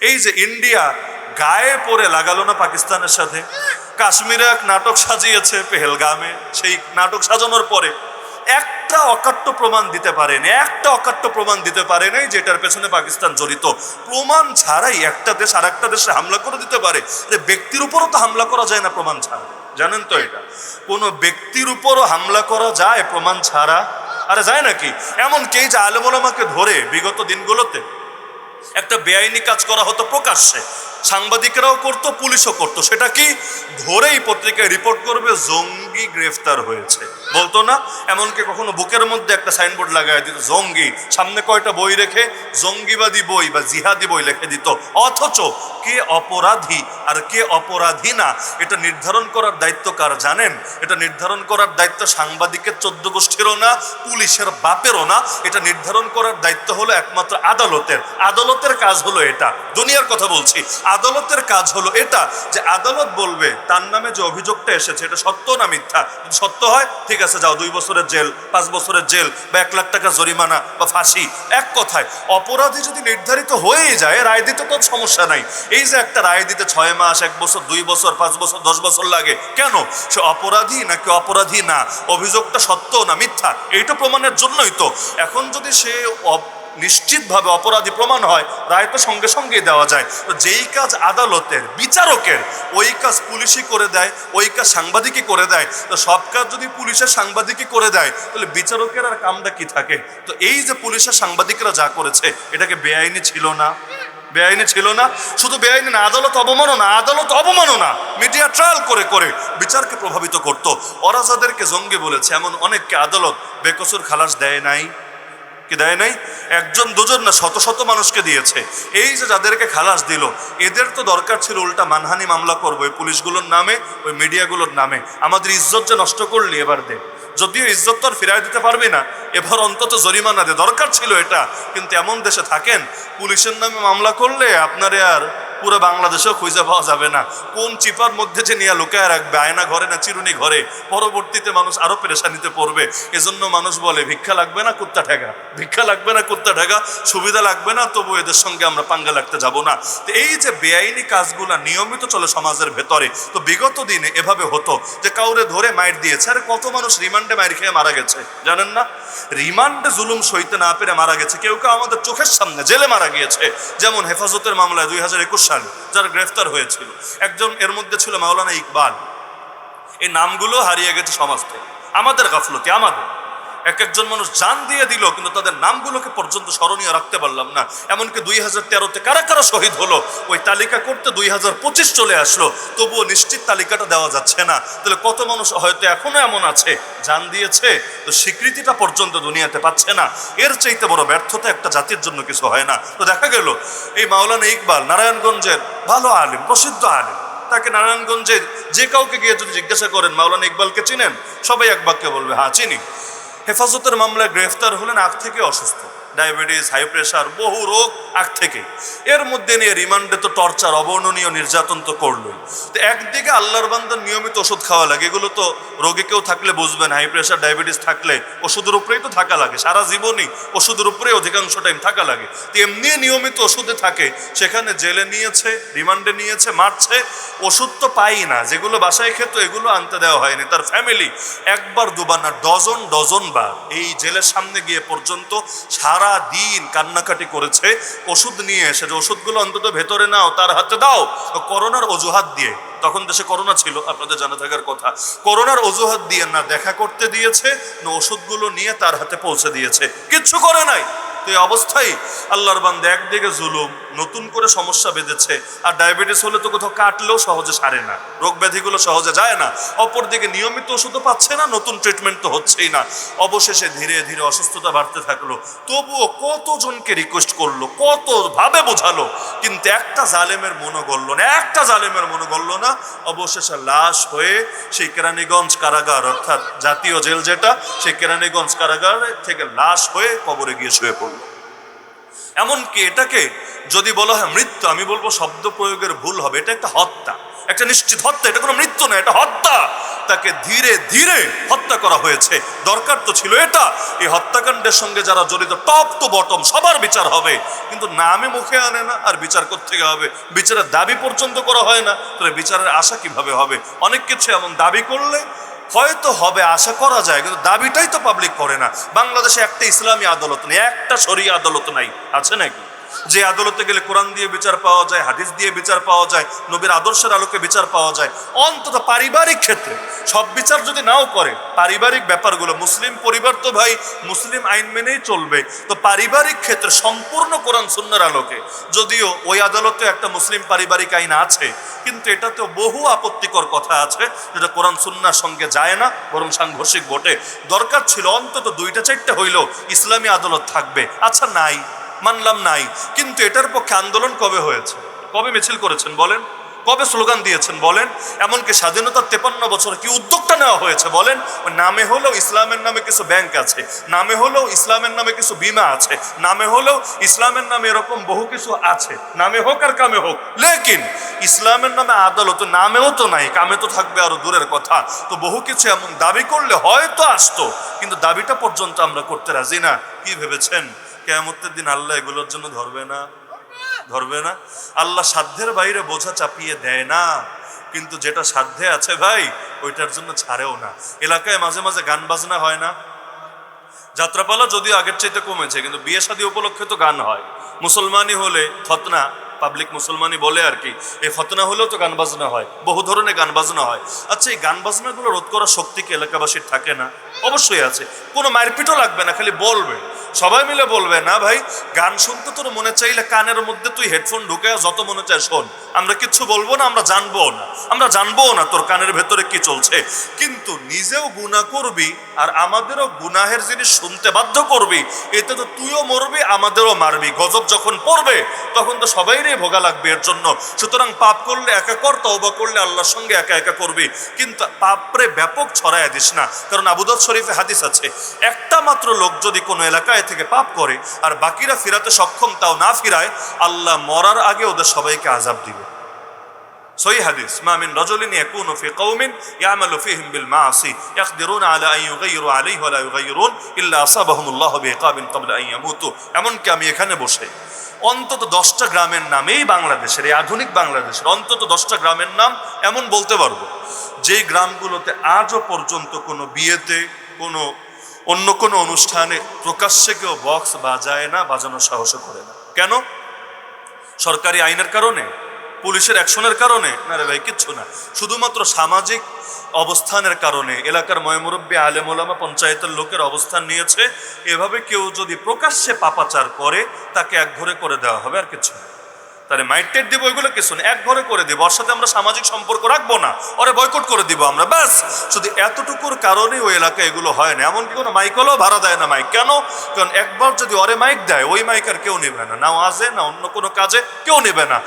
এই যে ইন্ডিয়া গায়ে পড়ে লাগালো না পাকিস্তানের সাথে, কাশ্মীরে এক নাটক সাজিয়েছে পেহেলগামে, সেই নাটক সাজানোর পরে একটা অকাট্য প্রমাণ দিতে পারেনি, একটা অকাট্য প্রমাণ দিতে পারেনি যেটার পেছনে পাকিস্তান জড়িত। প্রমাণ ছাড়াই একটা দেশ আর একটা দেশে হামলা করে দিতে পারে। ব্যক্তির উপরও তো হামলা করা যায় না প্রমাণ ছাড়া, জানেন তো এটা? কোনো ব্যক্তির উপরও হামলা করা যায় প্রমাণ ছাড়া? আরে যায় নাকি? এমনকি এই যে আলেম ওলামাকে ধরে বিগত দিনগুলোতে একটা বেআইনি কাজ করা হতো প্রকাশ্যে, সাংবাদিকরাও করতো, পুলিশও করতো। সেটা কি? ধরেই পত্রিকায় রিপোর্ট করবে জঙ্গি গ্রেফতার হয়েছে, বলতো না? এমনকি কখনো বুকের মধ্যে একটা সাইনবোর্ড লাগাই দিত জঙ্গি, সামনে কয়টা বই রেখে জঙ্গিবাদী বই বা জিহাদি বই লিখে দিত। অথচ কে অপরাধী আর কে অপরাধী না এটা নির্ধারণ করার দায়িত্ব কার জানেন? এটা নির্ধারণ করার দায়িত্ব সাংবাদিকের 14 গোষ্ঠীরও না, পুলিশের বাপেরও না। এটা নির্ধারণ করার দায়িত্ব হলো একমাত্র আদালতের। আদালতের কাজ হলো এটা, দুনিয়ার কথা বলছি। আদালতের কাজ হলো এটা যে আদালত বলবে তার নামে যে অভিযোগটা এসেছে এটা সত্য না মিথ্যা। যদি সত্য হয় ঠিক আছে, যাও 2 বছরের জেল, 5 বছরের জেল বা 1 লাখ টাকা জরিমানা বা ফাঁসি। এক কথায় অপরাধী যদি নির্ধারিত হয়ে যায়, রায় দিতে তো সমস্যা নাই। এই যে একটা রায় দিতে 6 মাস, 1 বছর, 2 বছর, 5 বছর, 10 বছর লাগে কেন? সে অপরাধী নাকি অপরাধী না, অভিযোগটা সত্য না মিথ্যা, এইটা প্রমাণের জন্যই তো। এখন যদি সে নিশ্চিতভাবে অপরাধী প্রমাণ হয়, রায় তো সঙ্গে সঙ্গেই দেওয়া যায়। তো যেই কাজ আদালতের বিচারকের, ওই কাজ পুলিশই করে দেয়, ওই কাজ সাংবাদিকই করে দেয়। তো সব কাজ যদি পুলিশের সাংবাদিকই করে দেয় তাহলে বিচারকের আর কামটা কি থাকে? তো এই যে পুলিশের সাংবাদিকরা যা করেছে এটাকে বেআইনি ছিল না? বেআইনি ছিল না? শুধু বেআইনি না, আদালত অবমাননা, আদালত অবমাননা। মিডিয়া ট্রায়াল করে করে বিচারকে প্রভাবিত করত। ওরা যাদেরকে জঙ্গি বলেছে এমন অনেককে আদালত বেকসুর খালাস দেয় নাই, কি দেয় নাই? 1 জন 2 জন না, শত শত মানুষকে দিয়েছে। এই যে যাদেরকে খালাস দিল, এদের তো দরকার ছিল উল্টা মানহানি মামলা করবো ওই পুলিশগুলোর নামে, ওই মিডিয়াগুলোর নামে। আমাদের ইজ্জত যে নষ্ট করলি এবার দে, যদিও ইজ্জত তো আর ফিরাই দিতে পারবি না, এবার অন্তত জরিমানা দে, দরকার ছিল এটা। কিন্তু এমন দেশে থাকেন পুলিশের নামে মামলা করলে আপনারে আর পুরো বাংলাদেশেও খুঁজে পাওয়া যাবে না। কোন চিপার মধ্যে যে নিয়ে লুকায় রাখবে, আয়না ঘরে না চিরুনি ঘরে, পরবর্তীতে মানুষ আরো পেরেশানিতে পড়বে। এজন্য মানুষ বলে ভিক্ষা লাগবে না কুত্তা ঠেকা, ভিক্ষা লাগবে না কুত্তা ঠেকা, সুবিধা লাগবে না, তবু এদের সঙ্গে আমরা পাঙ্গা লাগতে যাব না। তো এই যে বেআইনি কাজগুলা নিয়মিত চলে সমাজের ভেতরে, তো বিগত দিনে এভাবে হতো যে কাউরে ধরে মাইর দিয়েছে। আরে কত মানুষ রিমান্ডে মাইর খেয়ে মারা গেছে জানেন না? রিমান্ডে জুলুম সইতে না পেরে মারা গেছে, কেউ কেউ আমাদের চোখের সামনে জেলে মারা গিয়েছে। যেমন হেফাজতের মামলায় 2021 সালে যারা গ্রেফতার হয়েছিল, একজন এর মধ্যে ছিল মাওলানা ইকবাল। এই নামগুলো হারিয়ে গেছে সমাজ থেকে, আমাদের গাফলতি। আমাদের একজন মানুষ জান দিয়ে দিল, কিন্তু তাদের নামগুলোকে পর্যন্ত স্মরণীয় রাখতে পারলাম না। এমনকি 2013-তে কারা কারা শহীদ হলো ওই তালিকা করতে 2025 চলে আসলো, তবুও নিশ্চিত তালিকাটা দেওয়া যাচ্ছে না। তাহলে কত মানুষ হয়তো এখনো এমন আছে জান দিয়েছে, তো স্বীকৃতিটা পর্যন্ত দুনিয়াতে পাচ্ছে না। এর চাইতে বড় ব্যর্থতা একটা জাতির জন্য কিছু হয় না। তো দেখা গেল এই মাওলানা ইকবাল নারায়ণগঞ্জের ভালো আলেম, প্রসিদ্ধ আলেম। তাকে নারায়ণগঞ্জে যে কাউকে গিয়ে যদি জিজ্ঞাসা করেন মাওলানা ইকবালকে চিনেন, সবাই এক বাক্যে বলবে হ্যাঁ চিনি। হেফাজতের মামলায় গ্রেফতার হলেন আগ থেকে অসুস্থ, ডায়াবেটিস, হাই প্রেশার, বহু রোগ আগ থেকে। এর মধ্যে নিয়ে রিমান্ডে তো টর্চার, অবর্ণনীয় নির্যাতন তো করলোই। তো একদিকে আল্লাহর বান্দার নিয়মিত ওষুধ খাওয়া লাগে, এগুলো তো রোগী কেউ থাকলে বুঝবেন, হাই প্রেশার ডায়াবেটিস থাকলে ওষুধের উপরেই তো থাকা লাগে, সারা জীবনই ওষুধের উপরে অধিকাংশ টাইম থাকা লাগে। তো এমনি নিয়মিত ওষুধে থাকে, সেখানে জেলে নিয়েছে, রিমান্ডে নিয়েছে, মারছে, ওষুধ তো পাই না, যেগুলো বাসায় খেত এগুলো আনতে দেওয়া হয়নি। তার ফ্যামিলি একবার দুবার না, ডজন ডজন বার এই জেলের সামনে গিয়ে পর্যন্ত সারা দিন কান্নাকাটি করেছে ওষুধ নিয়ে এসে, যে ওষুধগুলো অন্তত ভেতরে নাও, তার হাতে দাও। করোনার অজুহাত দিয়ে, তখন দেশে করোনা ছিল আপনাদের জানা থাকার কথা, করোনার অজুহাত দিয়ে না দেখা করতে দিয়েছে, না ওষুধগুলো নিয়ে তার হাতে পৌঁছে দিয়েছে, কিচ্ছু করে নাই। তো এই অবস্থায় আল্লাহর বান্দা একদিকে জুলুম, নতুন করে সমস্যা বেঁধেছে। আর ডায়াবেটিস হলে তো কোথাও কাটলেও সহজে সারে না, রোগ ব্যাধিগুলো সহজে যায় না। অপরদিকে নিয়মিত ওষুধও পাচ্ছে না, নতুন ট্রিটমেন্ট তো হচ্ছেই না। অবশেষে ধীরে ধীরে অসুস্থতা বাড়তে থাকলো। তবুও কতজনকে রিকোয়েস্ট করলো, কত ভাবে বোঝালো, কিন্তু একটা জালেমের মনো গড়ল না, একটা জালেমের মনো গড়ল না। অবশেষে লাশ হয়ে সেই কেরানীগঞ্জ কারাগার, অর্থাৎ জাতীয় জেল যেটা, সেই কেরানীগঞ্জ কারাগার থেকে লাশ হয়ে কবরে গিয়ে শুয়ে পড়ল। এমনকি এটাকে যদি বলা হয় মৃত্যু, আমি বলবো শব্দ প্রয়োগের ভুল হবে, এটা একটা হত্যা। একটা নিশ্চিত হত্যা, এটা কোনো মৃত্যু না, এটা হত্যা। তাকে ধীরে ধীরে হত্যা করা হয়েছে। দরকার তো ছিল এটা, এই হত্যাকাণ্ডের সঙ্গে যারা জড়িত টপ টু বটম সবার বিচার হবে, কিন্তু নামে মুখে আনে না। আর বিচার কোত্থেকে হবে? বিচারের দাবি পর্যন্ত করা হয় না, তাহলে বিচারের আশা কিভাবে হবে? অনেক কিছু এমন দাবি করলে হয়তো হবে, আশা করা যায়, কিন্তু দাবিটাই তো পাবলিক করে না। বাংলাদেশে একটা ইসলামী আদালত নেই, একটা শরীয়ত আদালত নাই, আছে নাকি? যে আদালতে গেলে কোরআন দিয়ে বিচার পাওয়া যায়, হাদিস দিয়ে বিচার পাওয়া যায়, নবীর আদর্শের আলোকে বিচার পাওয়া যায়। অন্তত পারিবারিক ক্ষেত্রে সব বিচার যদি নাও করে, পারিবারিক ব্যাপারগুলো, মুসলিম পরিবার তো ভাই মুসলিম আইন মেনেই চলবে, তো পারিবারিক ক্ষেত্রে সম্পূর্ণ কোরআন সুন্নাহর আলোকে, যদিও ওই আদালতে একটা মুসলিম পারিবারিক আইন আছে, কিন্তু এটাতে বহু আপত্তিকর কথা আছে যেটা কোরআন সুন্নাহর সঙ্গে যায় না, বরং সাংঘর্ষিক বটে। দরকার ছিল অন্তত 2-4টা হইলেও ইসলামী আদালত থাকবে। আচ্ছা নাই, মানলাম নাই, কিন্তু এটার পক্ষে আন্দোলন কবে হয়েছে? কবে মিছিল করেছেন বলেন? কবে স্লোগান দিয়েছেন বলেন? এমনকি স্বাধীনতার 53 বছরে কি উদ্যোগটা নেওয়া হয়েছে বলেন? নামে হলেও ইসলামের নামে কিছু ব্যাংক আছে, নামে হলেও ইসলামের নামে কিছু বিমা আছে, নামে হলেও ইসলামের নামে এরকম বহু কিছু আছে, নামে হোক আর কামে হোক, লেকিন ইসলামের নামে আদালত নামেও তো নাই, কামে তো থাকবে আরো দূরের কথা। তো বহু কিছু এমন দাবি করলে হয়তো আসতো, কিন্তু দাবিটা পর্যন্ত আমরা করতে রাজি না। কি ভেবেছেন কিয়ামতের দিন আল্লাহ এগুলোর জন্য ধরবে না? ধরবে না। আল্লাহ সাধ্যের বাইরে বোঝা চাপিয়ে দেয় না, কিন্তু যেটা সাধ্যে আছে ভাই ওইটার জন্য ছাড়েও না। এলাকায় মাঝে মাঝে গান বাজনা হয় না? যাত্রাপালা যদিও আগের চাইতে কমেছে, কিন্তু বিয়ে শাদী উপলক্ষে তো গান হয়। মুসলমানি হলে খতনা, পাবলিক মুসলমানি বলে আর কি, এই খতনা হলেও তো গান বাজনা হয়, বহু ধরনের গান বাজনা হয়। আচ্ছা, এই গান বাজনাগুলো রোধ করার শক্তি কি এলাকাবাসীর থাকে না? অবশ্যই আছে। কোনো মারপিটও লাগবে না, খালি বলবে, সবাই মিলে বলবে, না ভাই গান শুনতে তোর মনে চাইলে কানের মধ্যে তুই হেডফোন ঢুকে যত মনে চায় শোন, আমরা কিচ্ছু বলবো না, আমরা জানবো না তোর কানের ভেতরে কি চলছে। কিন্তু নিজেও গুনাহ করবি আর আমাদেরও গুনাহের জিনিস শুনতে বাধ্য করবি, এতে তো তুইও মরবি আমাদেরও মারবি। গজব যখন পড়বে তখন তো সবাইরই ভোগা লাগবে এর জন্য। সুতরাং পাপ করলে একা কর, তওবা করলে আল্লাহর সঙ্গে একা একা করবি, কিন্তু পাপরে ব্যাপক ছড়ায় দিস না। কারণ আবু দাউদ শরীফে হাদিস আছে, একটা মাত্র লোক যদি কোনো এলাকায় থেকে পাপ করে আর বাকিরা ফিরাতে সক্ষম তাও না ফিরায়, আল্লাহ মরার আগে ওদের সবাইকে আযাব দিবে। সহিহ হাদিস, মা মিন রাজুলিন ইয়াকুনু ফি কওমিন ইয়ামালু ফীহিম বিল মাআসি ইয়াকদিরুনা আলা আন ইউগাইয়িরু আলাইহি ওয়া লা ইউগাইয়িরুন ইল্লা আসাবাহুমুল্লাহু বিইকাবিন ক্বাবলা আন ইয়ামুতু। এমনকি আমি এখানে বসে অন্তত 10টা গ্রামের নামেই বাংলাদেশের, এই আধুনিক বাংলাদেশের অন্তত 10টা গ্রামের নাম এমন বলতে পারবো, যেই গ্রামগুলোতে আজও পর্যন্ত কোনো বিয়েতে, কোনো অন্য কোনো অনুষ্ঠানে প্রকাশ্যে কেউ বক্স বাজায় না, বাজানোর সাহসও করে না। কেন? সরকারি আইনের কারণে? পুলিশের অ্যাকশনের কারণে? না রে ভাই, কিচ্ছু না, শুধুমাত্র সামাজিক অবস্থানের কারণে। এলাকার ময়মুরব্বী, আলেম ওলামা, পঞ্চায়েতের লোকের অবস্থান নিয়েছে, এভাবে কেউ যদি প্রকাশ্যে পাপাচার করে তাকে একঘরে করে দেওয়া হবে, আর কিছু না। তাহলে মাইটের দিব, এগুলো কিছু না, একঘরে করে দিব, ওর সাথে আমরা সামাজিক সম্পর্ক রাখবো না, ওরে বয়কট করে দিব আমরা, ব্যাস। শুধু এতটুকুর কারণেই ওই এলাকায় এগুলো হয় না। এমনকি কোনো মাইকলও ভাড়া দেয় না মাইক। কেন? কারণ একবার যদি ওরে মাইক দেয়, ওই মাইক আর কেউ নেবে না, না ওয়াজে না অন্য কোনো কাজে কেউ নেবে না।